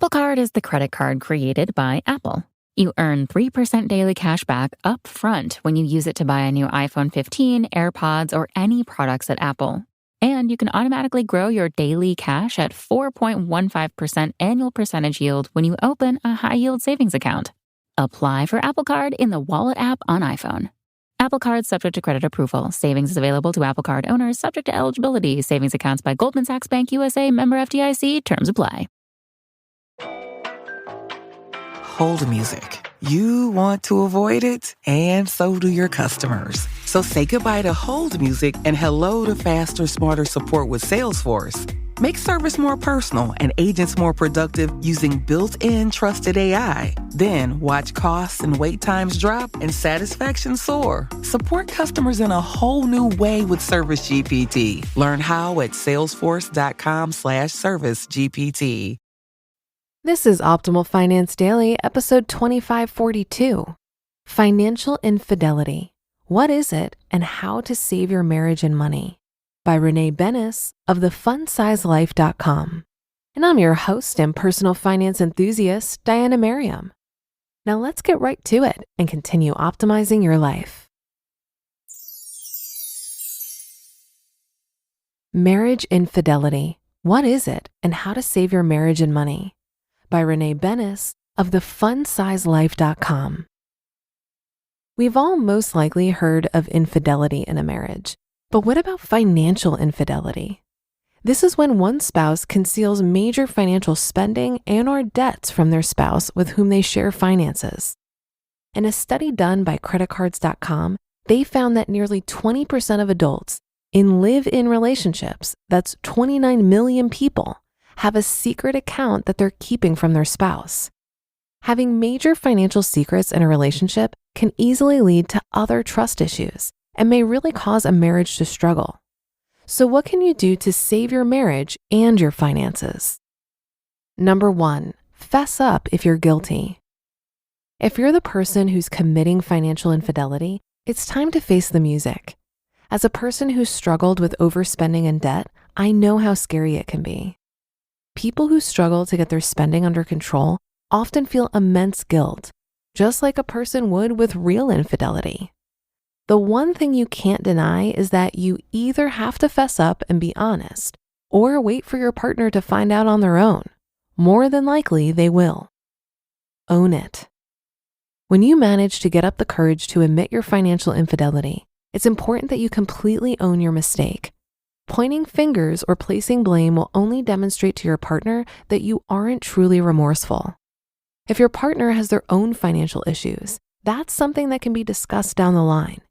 Apple Card is the credit card created by Apple. You earn 3% daily cash back up front when you use it to buy a new iPhone 15, AirPods, or any products at Apple. And you can automatically grow your daily cash at 4.15% annual percentage yield when you open a high-yield savings account. Apply for Apple Card in the Wallet app on iPhone. Apple Card subject to credit approval. Savings is available to Apple Card owners subject to eligibility. Savings accounts by Goldman Sachs Bank USA, member FDIC. Terms apply. Hold music. You want to avoid it, and so do your customers. So say goodbye to hold music and hello to faster, smarter support with Salesforce. Make service more personal and agents more productive using built-in trusted AI. Then watch costs and wait times drop and satisfaction soar. Support customers in a whole new way with Service GPT. Learn how at salesforce.com/servicegpt. This is Optimal Finance Daily, episode 2542. Financial Infidelity. What is it and how to save your marriage and money? By Renee Benes of thefunsizelife.com. And I'm your host and personal finance enthusiast, Diana Merriam. Now let's get right to it and continue optimizing your life. Marriage Infidelity. What is it and how to save your marriage and money? By Renee Benes of thefunsizelife.com. We've all most likely heard of infidelity in a marriage, but what about financial infidelity? This is when one spouse conceals major financial spending and/or debts from their spouse with whom they share finances. In a study done by creditcards.com, they found that nearly 20% of adults in live-in relationships, that's 29 million people, have a secret account that they're keeping from their spouse. Having major financial secrets in a relationship can easily lead to other trust issues and may really cause a marriage to struggle. So what can you do to save your marriage and your finances? Number 1, fess up if you're guilty. If you're the person who's committing financial infidelity, it's time to face the music. As a person who's struggled with overspending and debt, I know how scary it can be. People who struggle to get their spending under control often feel immense guilt, just like a person would with real infidelity. The one thing you can't deny is that you either have to fess up and be honest, or wait for your partner to find out on their own. More than likely, they will. Own it. When you manage to get up the courage to admit your financial infidelity, it's important that you completely own your mistake. Pointing fingers or placing blame will only demonstrate to your partner that you aren't truly remorseful. If your partner has their own financial issues, that's something that can be discussed down the line.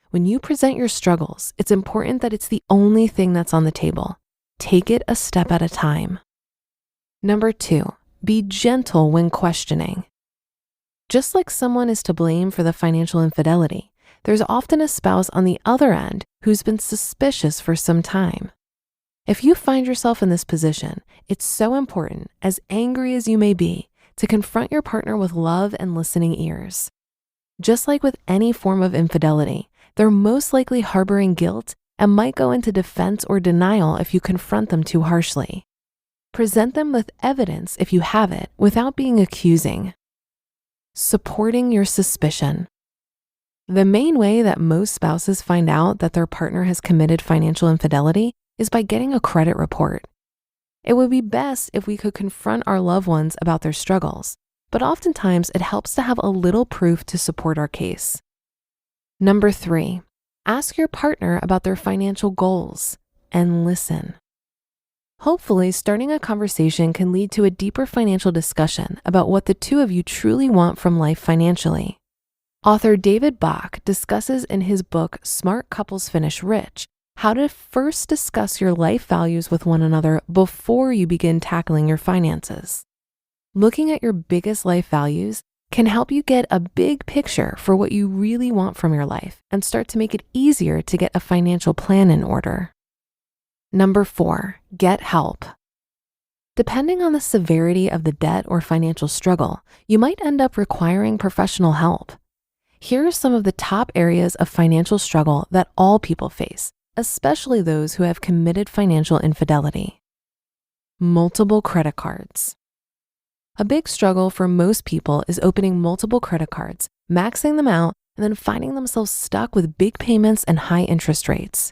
When you present your struggles, it's important that it's the only thing that's on the table. Take it a step at a time. Number 2, be gentle when questioning. Just like someone is to blame for the financial infidelity, there's often a spouse on the other end who's been suspicious for some time. If you find yourself in this position, it's so important, as angry as you may be, to confront your partner with love and listening ears. Just like with any form of infidelity, they're most likely harboring guilt and might go into defense or denial if you confront them too harshly. Present them with evidence if you have it without being accusing. Supporting your suspicion. The main way that most spouses find out that their partner has committed financial infidelity is by getting a credit report. It would be best if we could confront our loved ones about their struggles, but oftentimes it helps to have a little proof to support our case. Number 3, ask your partner about their financial goals and listen. Hopefully, starting a conversation can lead to a deeper financial discussion about what the two of you truly want from life financially. Author David Bach discusses in his book, Smart Couples Finish Rich, how to first discuss your life values with one another before you begin tackling your finances. Looking at your biggest life values can help you get a big picture for what you really want from your life and start to make it easier to get a financial plan in order. Number 4, get help. Depending on the severity of the debt or financial struggle, you might end up requiring professional help. Here are some of the top areas of financial struggle that all people face, especially those who have committed financial infidelity. Multiple credit cards. A big struggle for most people is opening multiple credit cards, maxing them out, and then finding themselves stuck with big payments and high interest rates.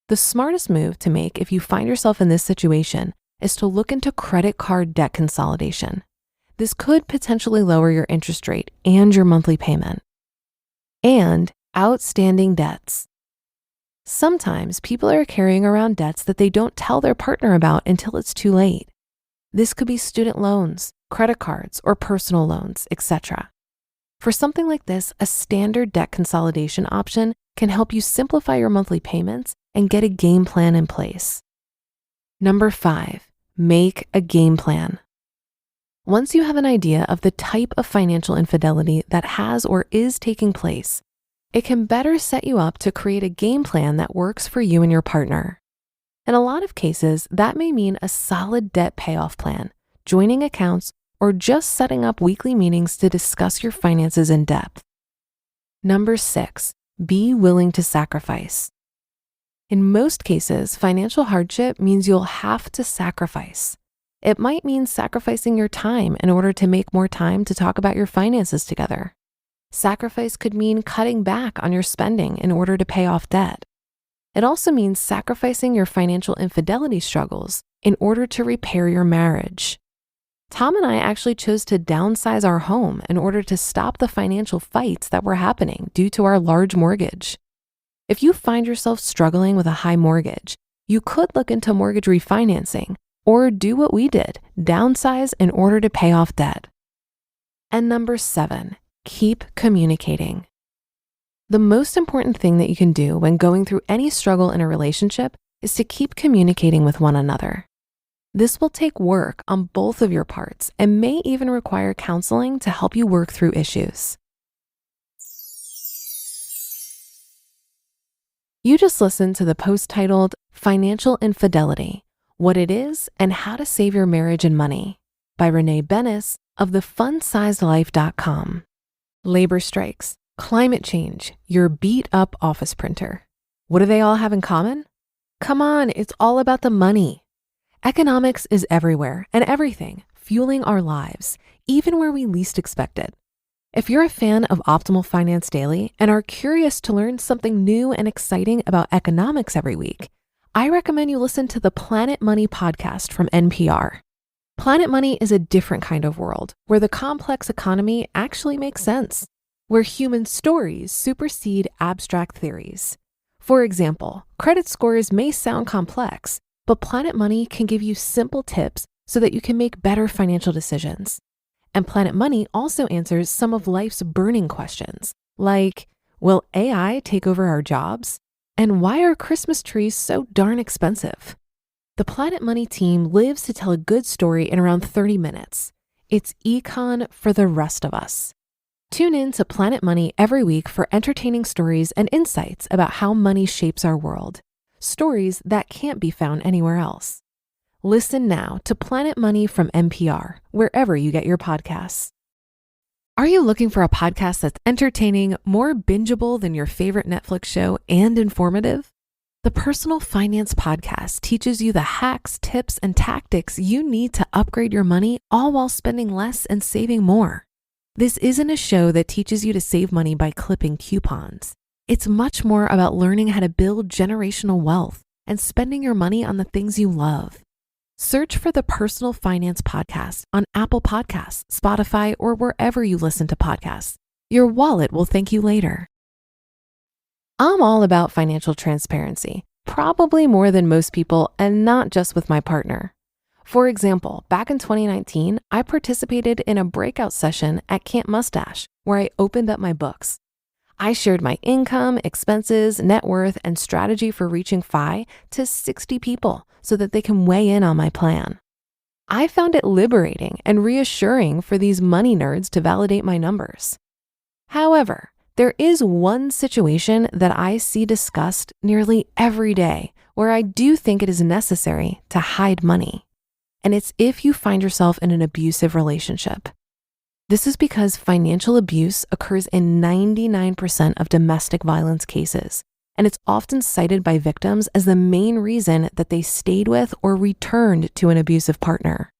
The smartest move to make if you find yourself in this situation is to look into credit card debt consolidation. This could potentially lower your interest rate and your monthly payment. And outstanding debts. Sometimes people are carrying around debts that they don't tell their partner about until it's too late. This could be student loans, credit cards, or personal loans, etc. For something like this, a standard debt consolidation option can help you simplify your monthly payments and get a game plan in place. Number 5, make a game plan. Once you have an idea of the type of financial infidelity that has or is taking place, it can better set you up to create a game plan that works for you and your partner. In a lot of cases, that may mean a solid debt payoff plan, joining accounts, or just setting up weekly meetings to discuss your finances in depth. Number 6, be willing to sacrifice. In most cases, financial hardship means you'll have to sacrifice. It might mean sacrificing your time in order to make more time to talk about your finances together. Sacrifice could mean cutting back on your spending in order to pay off debt. It also means sacrificing your financial infidelity struggles in order to repair your marriage. Tom and I actually chose to downsize our home in order to stop the financial fights that were happening due to our large mortgage. If you find yourself struggling with a high mortgage, you could look into mortgage refinancing or do what we did, downsize in order to pay off debt. And number 7, keep communicating. The most important thing that you can do when going through any struggle in a relationship is to keep communicating with one another. This will take work on both of your parts and may even require counseling to help you work through issues. You just listened to the post titled Financial Infidelity, What It Is and How to Save Your Marriage and Money by Renee Benes of thefunsizedlife.com. Labor strikes, climate change, your beat up office printer. What do they all have in common? Come on, it's all about the money. Economics is everywhere and everything, fueling our lives, even where we least expect it. If you're a fan of Optimal Finance Daily and are curious to learn something new and exciting about economics every week, I recommend you listen to the Planet Money podcast from NPR. Planet Money is a different kind of world where the complex economy actually makes sense, where human stories supersede abstract theories. For example, credit scores may sound complex, but Planet Money can give you simple tips so that you can make better financial decisions. And Planet Money also answers some of life's burning questions, like, will AI take over our jobs? And why are Christmas trees so darn expensive? The Planet Money team lives to tell a good story in around 30 minutes. It's econ for the rest of us. Tune in to Planet Money every week for entertaining stories and insights about how money shapes our world. Stories that can't be found anywhere else. Listen now to Planet Money from NPR, wherever you get your podcasts. Are you looking for a podcast that's entertaining, more bingeable than your favorite Netflix show, and informative? The Personal Finance Podcast teaches you the hacks, tips, and tactics you need to upgrade your money, all while spending less and saving more. This isn't a show that teaches you to save money by clipping coupons. It's much more about learning how to build generational wealth and spending your money on the things you love. Search for the Personal Finance Podcast on Apple Podcasts, Spotify, or wherever you listen to podcasts. Your wallet will thank you later. I'm all about financial transparency, probably more than most people, and not just with my partner. For example, back in 2019, I participated in a breakout session at Camp Mustache where I opened up my books. I shared my income, expenses, net worth, and strategy for reaching F.I.R.E to 60 people so that they can weigh in on my plan. I found it liberating and reassuring for these money nerds to validate my numbers. However, there is one situation that I see discussed nearly every day where I do think it is necessary to hide money. And it's if you find yourself in an abusive relationship. This is because financial abuse occurs in 99% of domestic violence cases, and it's often cited by victims as the main reason that they stayed with or returned to an abusive partner.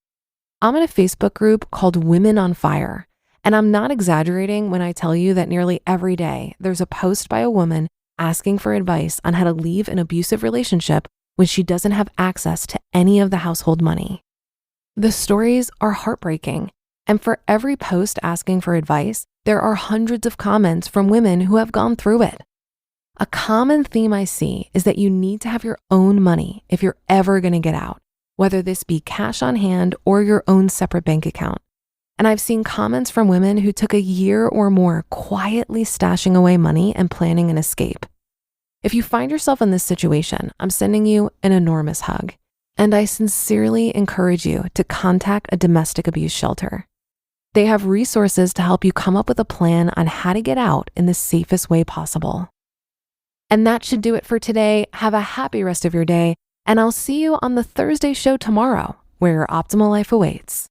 I'm in a Facebook group called Women on F.I.R.E, and I'm not exaggerating when I tell you that nearly every day there's a post by a woman asking for advice on how to leave an abusive relationship when she doesn't have access to any of the household money. The stories are heartbreaking, and for every post asking for advice, there are hundreds of comments from women who have gone through it. A common theme I see is that you need to have your own money if you're ever gonna get out, whether this be cash on hand or your own separate bank account. And I've seen comments from women who took a year or more quietly stashing away money and planning an escape. If you find yourself in this situation, I'm sending you an enormous hug, and I sincerely encourage you to contact a domestic abuse shelter. They have resources to help you come up with a plan on how to get out in the safest way possible. And that should do it for today. Have a happy rest of your day, and I'll see you on the Thursday show tomorrow, where your optimal life awaits.